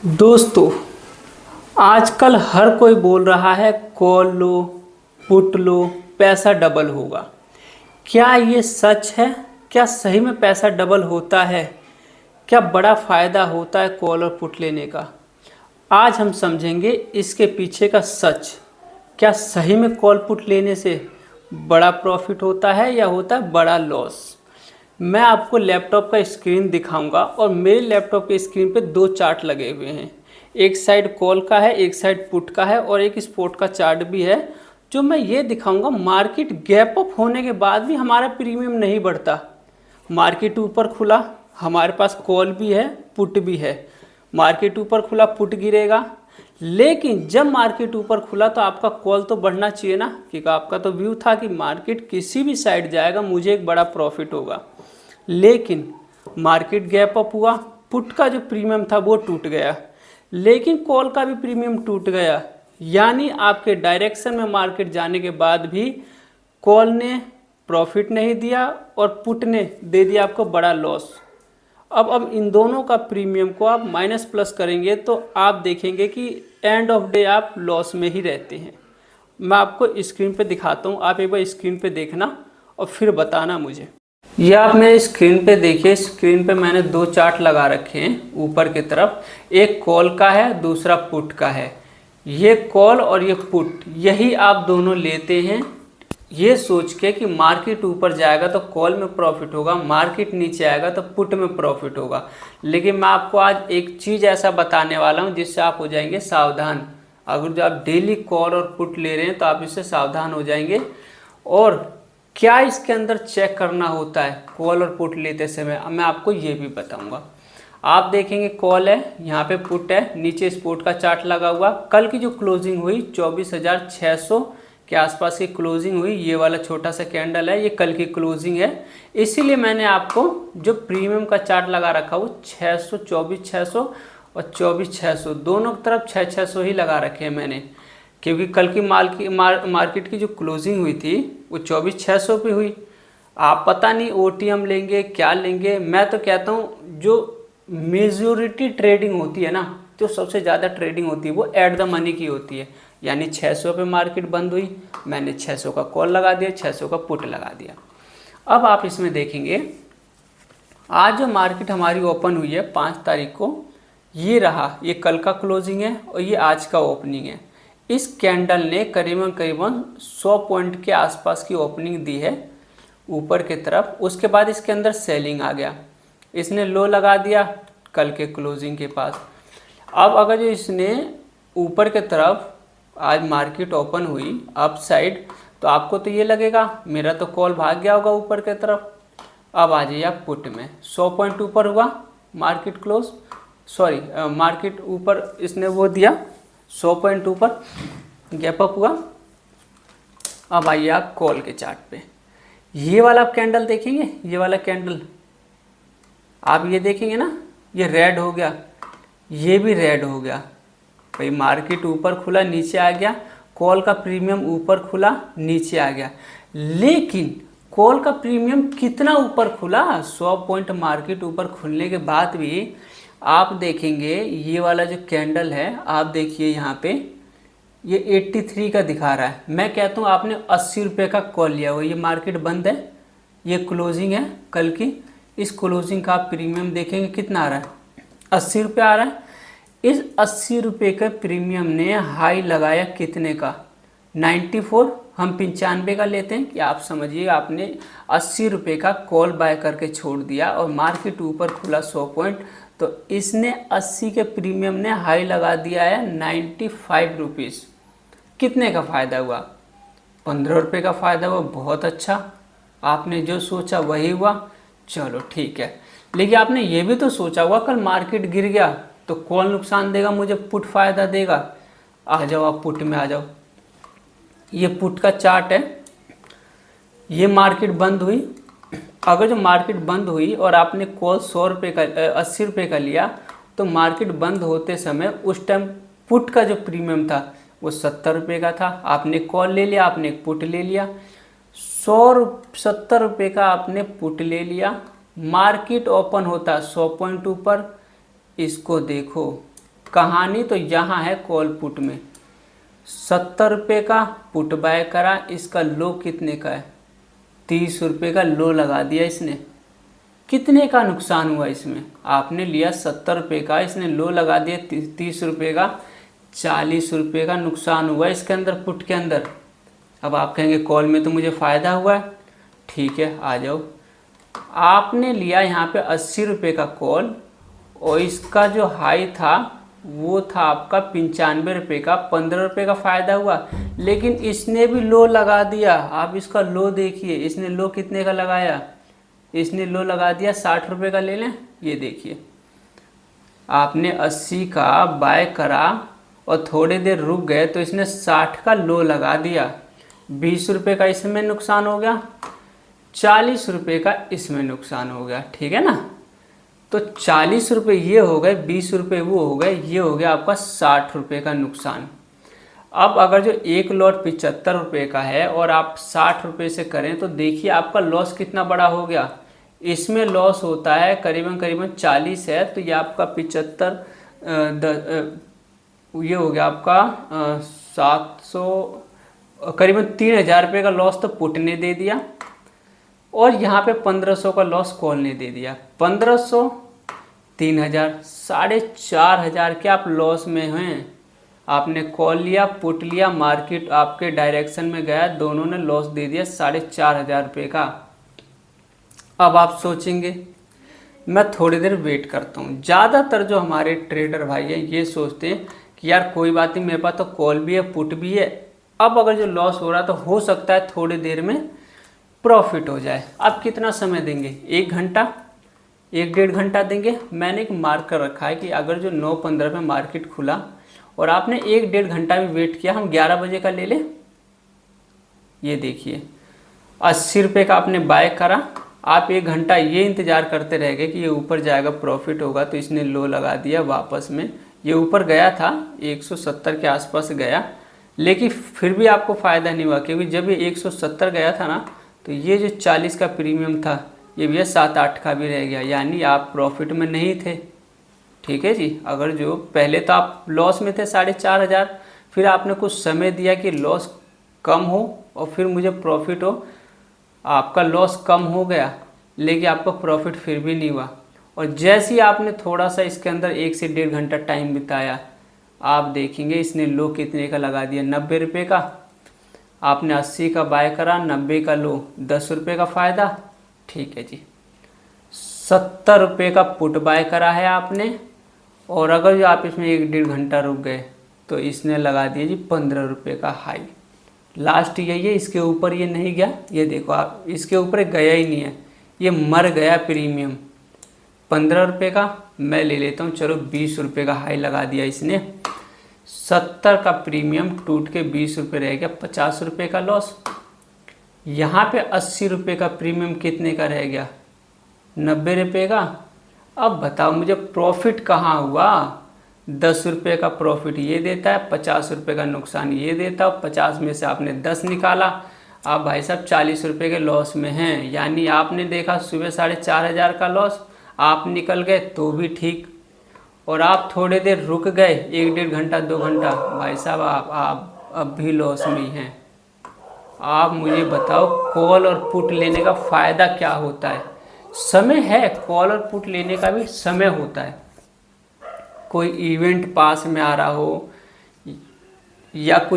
दोस्तों, आजकल हर कोई बोल रहा है कॉल लो, पुट लो, पैसा डबल होगा। क्या ये सच है? क्या सही में पैसा डबल होता है? क्या बड़ा फ़ायदा होता है कॉल और पुट लेने का? आज हम समझेंगे इसके पीछे का सच। क्या सही में कॉल पुट लेने से बड़ा प्रॉफिट होता है या होता है बड़ा लॉस? मैं आपको लैपटॉप का स्क्रीन दिखाऊंगा और मेरे लैपटॉप के स्क्रीन पे दो चार्ट लगे हुए हैं। एक साइड कॉल का है, एक साइड पुट का है और एक स्पॉट का चार्ट भी है। जो मैं ये दिखाऊंगा, मार्केट गैप अप होने के बाद भी हमारा प्रीमियम नहीं बढ़ता। मार्केट ऊपर खुला, हमारे पास कॉल भी है, पुट भी है। मार्केट ऊपर खुला, पुट गिरेगा। लेकिन जब मार्केट ऊपर खुला तो आपका कॉल तो बढ़ना चाहिए ना, क्योंकि आपका तो व्यू था कि मार्केट किसी भी साइड जाएगा, मुझे एक बड़ा प्रॉफिट होगा। लेकिन मार्केट गैप अप हुआ, पुट का जो प्रीमियम था वो टूट गया, लेकिन कॉल का भी प्रीमियम टूट गया। यानी आपके डायरेक्शन में मार्केट जाने के बाद भी कॉल ने प्रॉफिट नहीं दिया और पुट ने दे दिया आपको बड़ा लॉस। अब इन दोनों का प्रीमियम को आप माइनस प्लस करेंगे तो आप देखेंगे कि एंड ऑफ डे आप लॉस में ही रहते हैं। मैं आपको स्क्रीन पे दिखाता हूँ, आप एक बार स्क्रीन पे देखना और फिर बताना मुझे। ये आप मेरे स्क्रीन पे देखिए, स्क्रीन पे मैंने दो चार्ट लगा रखे हैं ऊपर की तरफ। एक कॉल का है, दूसरा पुट का है। ये कॉल और ये पुट, यही आप दोनों लेते हैं ये सोच के कि मार्केट ऊपर जाएगा तो कॉल में प्रॉफिट होगा, मार्केट नीचे आएगा तो पुट में प्रॉफिट होगा। लेकिन मैं आपको आज एक चीज़ ऐसा बताने वाला हूँ जिससे आप हो जाएंगे सावधान। अगर जो आप डेली कॉल और पुट ले रहे हैं तो आप इससे सावधान हो जाएंगे। और क्या इसके अंदर चेक करना होता है कॉल और पुट लेते समय, मैं आपको ये भी बताऊंगा। आप देखेंगे कॉल है, यहाँ पे पुट है, नीचे स्पॉट का चार्ट लगा हुआ। कल की जो क्लोजिंग हुई 24,600 के आसपास की क्लोजिंग हुई। ये वाला छोटा सा कैंडल है, ये कल की क्लोजिंग है। इसीलिए मैंने आपको जो प्रीमियम का चार्ट लगा रखा वो 600, 24,600 और 24,600 दोनों तरफ 600 ही लगा रखे हैं मैंने, क्योंकि कल की मार्केट की जो क्लोजिंग हुई थी वो 24,600 पे हुई। आप पता नहीं ओटीएम लेंगे क्या लेंगे। मैं तो कहता हूँ जो मेजोरिटी ट्रेडिंग होती है ना, जो सबसे ज़्यादा ट्रेडिंग होती है वो एट द मनी की होती है। यानी 600 पे मार्केट बंद हुई, मैंने 600 का कॉल लगा दिया, 600 का पुट लगा दिया। अब आप इसमें देखेंगे आज जो मार्केट हमारी ओपन हुई है 5 तारीख को, ये रहा, ये कल का क्लोजिंग है और ये आज का ओपनिंग है। इस कैंडल ने करीबन 100 पॉइंट के आसपास की ओपनिंग दी है ऊपर की तरफ। उसके बाद इसके अंदर सेलिंग आ गया, इसने लो लगा दिया कल के क्लोजिंग के पास। अब अगर जो इसने ऊपर की तरफ आज मार्केट ओपन हुई अप साइड, तो आपको तो ये लगेगा मेरा तो कॉल भाग गया होगा ऊपर की तरफ। अब आ जाइए आप पुट में, 100 पॉइंट ऊपर हुआ मार्केट क्लोज, सॉरी मार्केट ऊपर इसने वो दिया 100 पॉइंट ऊपर गैप अप हुआ। अब आइए आप कॉल के चार्ट पे, ये वाला आप कैंडल देखेंगे, ये वाला कैंडल आप ये देखेंगे ना, ये रेड हो गया, ये भी रेड हो गया। भाई मार्केट ऊपर खुला नीचे आ गया, कॉल का प्रीमियम ऊपर खुला नीचे आ गया। लेकिन कॉल का प्रीमियम कितना ऊपर खुला? 100 पॉइंट मार्केट ऊपर खुलने के बाद भी आप देखेंगे ये वाला जो कैंडल है, आप देखिए यहाँ पे ये 83 का दिखा रहा है। मैं कहता हूँ आपने 80 रुपये का कॉल लिया हुआ। ये मार्केट बंद है, ये क्लोजिंग है कल की। इस क्लोजिंग का आप प्रीमियम देखेंगे कितना आ रहा है, 80 रुपये आ रहा है। इस 80 रुपये के प्रीमियम ने हाई लगाया कितने का? 94। हम 95 का लेते हैं कि आप समझिए आपने 80 रुपये का कॉल बाय करके छोड़ दिया और मार्केट ऊपर खुला 100 पॉइंट, तो इसने 80 के प्रीमियम ने हाई लगा दिया है 95 रुपीज़। कितने का फ़ायदा हुआ? 15 रुपये का फ़ायदा हुआ। बहुत अच्छा, आपने जो सोचा वही हुआ, चलो ठीक है। लेकिन आपने ये भी तो सोचा हुआ कल मार्केट गिर गया तो कॉल नुकसान देगा, मुझे पुट फ़ायदा देगा। आ जाओ आप पुट में आ जाओ। ये पुट का चार्ट है, ये मार्केट बंद हुई। अगर जो मार्केट बंद हुई और आपने कॉल 100 रुपये का 80 रुपये का लिया, तो मार्केट बंद होते समय उस टाइम पुट का जो प्रीमियम था वो 70 रुपये का था। आपने कॉल ले लिया, आपने पुट ले लिया, 70 रुपये का आपने पुट ले लिया। मार्केट ओपन होता 100 पॉइंट ऊपर, इसको देखो कहानी तो यहाँ है कॉल पुट में। 70 रुपये का पुट बाय करा, इसका लो कितने का है, 30 रुपये का लो लगा दिया इसने। कितने का नुकसान हुआ इसमें, आपने लिया 70 रुपये का, इसने लो लगा दिया 30 रुपये का, 40 रुपये का नुकसान हुआ इसके अंदर, पुट के अंदर। अब आप कहेंगे कॉल में तो मुझे फ़ायदा हुआ है। ठीक है, आ जाओ। आपने लिया यहाँ पे 80 रुपये का कॉल और इसका जो हाई था वो था आपका 95 रुपये का, 15 रुपये का फ़ायदा हुआ। लेकिन इसने भी लो लगा दिया। आप इसका लो देखिए, इसने लो कितने का लगाया, इसने लो लगा दिया 60 रुपये का। ले लें, ये देखिए, आपने 80 का बाय करा और थोड़ी देर रुक गए तो इसने 60 का लो लगा दिया। 20 रुपये का इसमें नुकसान हो गया, 40 रुपये का इसमें नुकसान हो गया। ठीक है ना, तो 40 रुपये ये हो गए, 20 रुपये वो हो गए, ये हो गया आपका 60 रुपये का नुकसान। अब अगर जो एक लॉट 75 रुपये का है और आप 60 रुपये से करें तो देखिए आपका लॉस कितना बड़ा हो गया। इसमें लॉस होता है करीबन 40 है, तो ये आपका 75 ये हो गया आपका 700 करीबन 3000 रुपये का लॉस तो पुट ने दे दिया और यहाँ पे 1500 का लॉस कॉल ने दे दिया। 1500 3000 4500 के आप लॉस में हैं। आपने कॉल लिया, पुट लिया, मार्केट आपके डायरेक्शन में गया, दोनों ने लॉस दे दिया 4500 रुपये का। अब आप सोचेंगे मैं थोड़ी देर वेट करता हूँ। ज़्यादातर जो हमारे ट्रेडर भाई हैं ये सोचते हैं कि यार कोई बात नहीं, मेरे पास तो कॉल भी है, पुट भी है, अब अगर जो लॉस हो रहा है तो हो सकता है थोड़ी देर में प्रॉफिट हो जाए। अब कितना समय देंगे, 1 घंटा 1-1.5 घंटा देंगे। मैंने एक मार्क कर रखा है कि अगर जो 9:15 में मार्केट खुला और आपने 1-1.5 घंटा में वेट किया, हम 11 बजे का ले लें। ये देखिए 80 रुपये का आपने बाय करा, आप 1 घंटा ये इंतज़ार करते रह गए कि ये ऊपर जाएगा, प्रॉफिट होगा, तो इसने लो लगा दिया वापस में। ये ऊपर गया था 170 के आसपास गया, लेकिन फिर भी आपको फ़ायदा नहीं हुआ, क्योंकि जब ये 170 गया था ना तो ये जो 40 का प्रीमियम था ये भी 7-8 का भी रह गया, यानी आप प्रॉफिट में नहीं थे। ठीक है जी, अगर जो पहले तो आप लॉस में थे 4500, फिर आपने कुछ समय दिया कि लॉस कम हो और फिर मुझे प्रॉफिट हो, आपका लॉस कम हो गया लेकिन आपका प्रॉफिट फिर भी नहीं हुआ। और जैसे ही आपने थोड़ा सा इसके अंदर 1 से 1.5 घंटा टाइम बिताया, आप देखेंगे इसने लो कितने का लगा दिया, 90 रुपये का। आपने 80 का बाय करा, 90 का लो, 10 रुपये का फ़ायदा। ठीक है जी, 70 रुपये का पुट बाय करा है आपने, और अगर जो आप इसमें 1-1.5 घंटा रुक गए तो इसने लगा दिया जी 15 रुपये का हाई। लास्ट यही है, इसके ऊपर ये नहीं गया। ये देखो आप, इसके ऊपर गया ही नहीं है, ये मर गया प्रीमियम। 15 रुपये का मैं ले लेता हूँ, चलो 20 रुपये का हाई लगा दिया इसने। 70 का प्रीमियम टूट के 20 रुपये रह गया, 50 रुपये का लॉस। यहाँ पे 80 रुपये का प्रीमियम कितने का रह गया, 90 रुपये का। अब बताओ मुझे प्रॉफिट कहाँ हुआ, 10 रुपये का प्रॉफिट ये देता है, 50 रुपये का नुकसान ये देता है, 50 में से आपने 10 निकाला, आप भाई साहब 40 रुपये के लॉस में हैं। यानी आपने देखा सुबह 4500 का लॉस, आप निकल गए तो भी ठीक, और आप थोड़ी देर रुक गए 1-1.5 घंटा 2 घंटा, भाई साहब आप अब भी लॉस में ही हैं। आप मुझे बताओ कॉल और पुट लेने का फ़ायदा क्या होता है। समय है, कॉल और पुट लेने का भी समय होता है। कोई इवेंट पास में आ रहा हो या कुछ